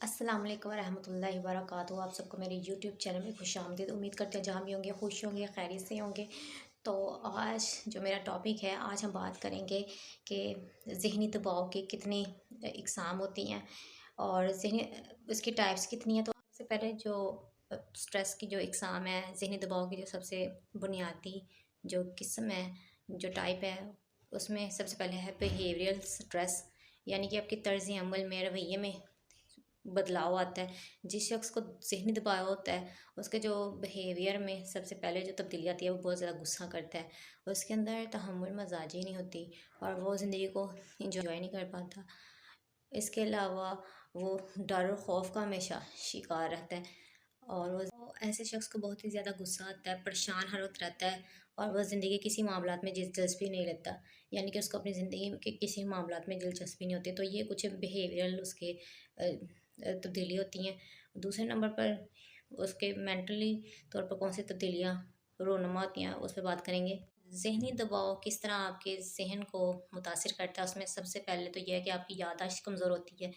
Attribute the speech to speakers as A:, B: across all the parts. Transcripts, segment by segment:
A: السلام علیکم ورحمۃ اللہ وبرکاتہ۔ آپ سب کو میرے یوٹیوب چینل میں خوش آمدید۔ امید کرتے ہیں جہاں بھی ہوں گے خوش ہوں گے، خیریت سے ہوں گے۔ تو آج جو میرا ٹاپک ہے، آج ہم بات کریں گے کہ ذہنی دباؤ کی کتنی اقسام ہوتی ہیں اور اس کی ٹائپس کتنی ہیں۔ تو سب سے پہلے جو اسٹریس کی جو اقسام ہے، ذہنی دباؤ کی جو سب سے بنیادی جو قسم ہے، جو ٹائپ ہے، اس میں سب سے پہلے ہے بیہیویئرل اسٹریس، یعنی کہ آپ کی طرز عمل میں، رویے میں بدلاؤ آتا ہے۔ جس شخص کو ذہنی دباؤ ہوتا ہے، اس کے جو بیہیویئر میں سب سے پہلے جو تبدیلی آتی ہے، وہ بہت زیادہ غصہ کرتا ہے، اس کے اندر تحمل مزاجی نہیں ہوتی اور وہ زندگی کو انجوائے نہیں کر پاتا۔ اس کے علاوہ وہ ڈر اور خوف کا ہمیشہ شکار رہتا ہے اور وہ ایسے شخص کو بہت ہی زیادہ غصہ آتا ہے، پریشان ہر وقت رہتا ہے اور وہ زندگی کے کسی معاملات میں دلچسپی نہیں لیتا، یعنی کہ اس کو اپنی زندگی کے کسی معاملات میں دلچسپی نہیں ہوتی۔ تو یہ کچھ بیہیویئرل اس کے تبدیلی ہوتی ہیں۔ دوسرے نمبر پر اس کے مینٹلی طور پر کون سی تبدیلیاں رونما ہوتی ہیں، اس پہ بات کریں گے۔ ذہنی دباؤ کس طرح آپ کے ذہن کو متاثر کرتا ہے، اس میں سب سے پہلے تو یہ ہے کہ آپ کی یادداشت کمزور ہوتی ہے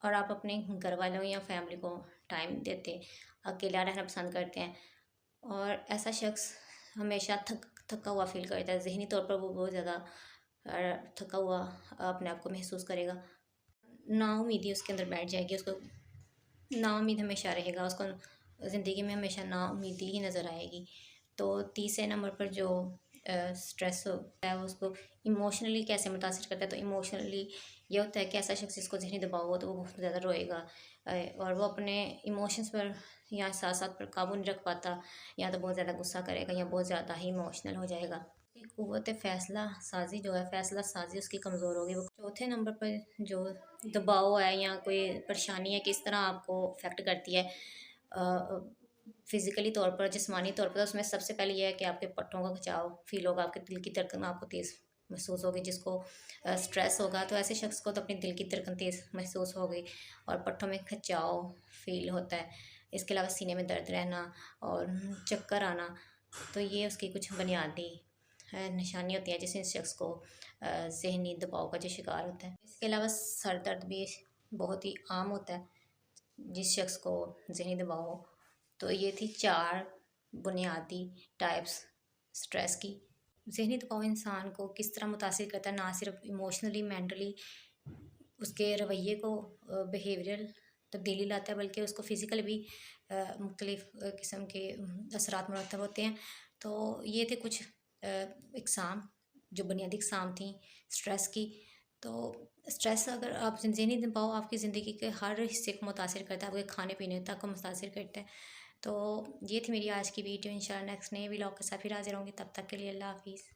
A: اور آپ اپنے گھر والوں یا فیملی کو ٹائم دیتے، اکیلا رہنا پسند کرتے ہیں اور ایسا شخص ہمیشہ تھکا ہوا فیل کرتا ہے۔ ذہنی طور پر وہ بہت زیادہ تھکا ہوا اپنے آپ کو محسوس کرے گا۔ نا امیدی اس کے اندر بیٹھ جائے گی، اس کو نا امید ہمیشہ رہے گا، اس کو زندگی میں ہمیشہ نا امیدی ہی نظر آئے گی۔ تو تیسرے نمبر پر جو سٹریس ہوتا ہے، وہ اس کو ایموشنلی کیسے متاثر کرتا ہے۔ تو ایموشنلی یہ ہوتا ہے کہ ایسا شخص جس کو ذہنی دباؤ ہو تو وہ بہت زیادہ روئے گا اور وہ اپنے ایموشنس پر یا احساسات پر قابو نہیں رکھ پاتا، یا تو بہت زیادہ غصہ کرے گا یا بہت زیادہ ہی ایموشنل ہو جائے گا۔ قوت فیصلہ سازی جو ہے، فیصلہ سازی اس کی کمزور ہوگی۔ وہ چوتھے نمبر پر جو دباؤ ہے یا کوئی پریشانی ہے، کس طرح آپ کو افیکٹ کرتی ہے فزیکلی طور پر، جسمانی طور پر، اس میں سب سے پہلے یہ ہے کہ آپ کے پٹھوں کا کھچاؤ فیل ہوگا، آپ کے دل کی دھڑکن آپ کو تیز محسوس ہوگی۔ جس کو سٹریس ہوگا تو ایسے شخص کو تو اپنی دل کی دھڑکن تیز محسوس ہوگی اور پٹھوں میں کھچاؤ فیل ہوتا ہے۔ اس کے علاوہ سینے میں درد رہنا اور چکر آنا، تو یہ اس کی کچھ بنیادی نشانی ہوتی ہے جس سے اس شخص کو ذہنی دباؤ کا جو شکار ہوتا ہے۔ اس کے علاوہ سر درد بھی بہت ہی عام ہوتا ہے جس شخص کو ذہنی دباؤ ہو۔ تو یہ تھی 4 بنیادی ٹائپس سٹریس کی۔ ذہنی دباؤ انسان کو کس طرح متاثر کرتا ہے، نہ صرف ایموشنلی، مینٹلی اس کے رویے کو بیہیویئرل تبدیلی لاتا ہے، بلکہ اس کو فزیکل بھی مختلف قسم کے اثرات مرتب ہوتے ہیں۔ تو یہ تھے کچھ اقسام، جو بنیادی اقسام تھیں سٹریس کی۔ تو سٹریس، اگر آپ ذہنی دباؤ آپ کی زندگی کے ہر حصے کو متاثر کرتا ہے، آپ کے کھانے پینے تک کو متاثر کرتا ہے۔ تو یہ تھی میری آج کی ویڈیو۔ انشاءاللہ نیکسٹ نئے ولاگ کے ساتھ پھر حاضر ہوں گی، تب تک کے لیے اللہ حافظ۔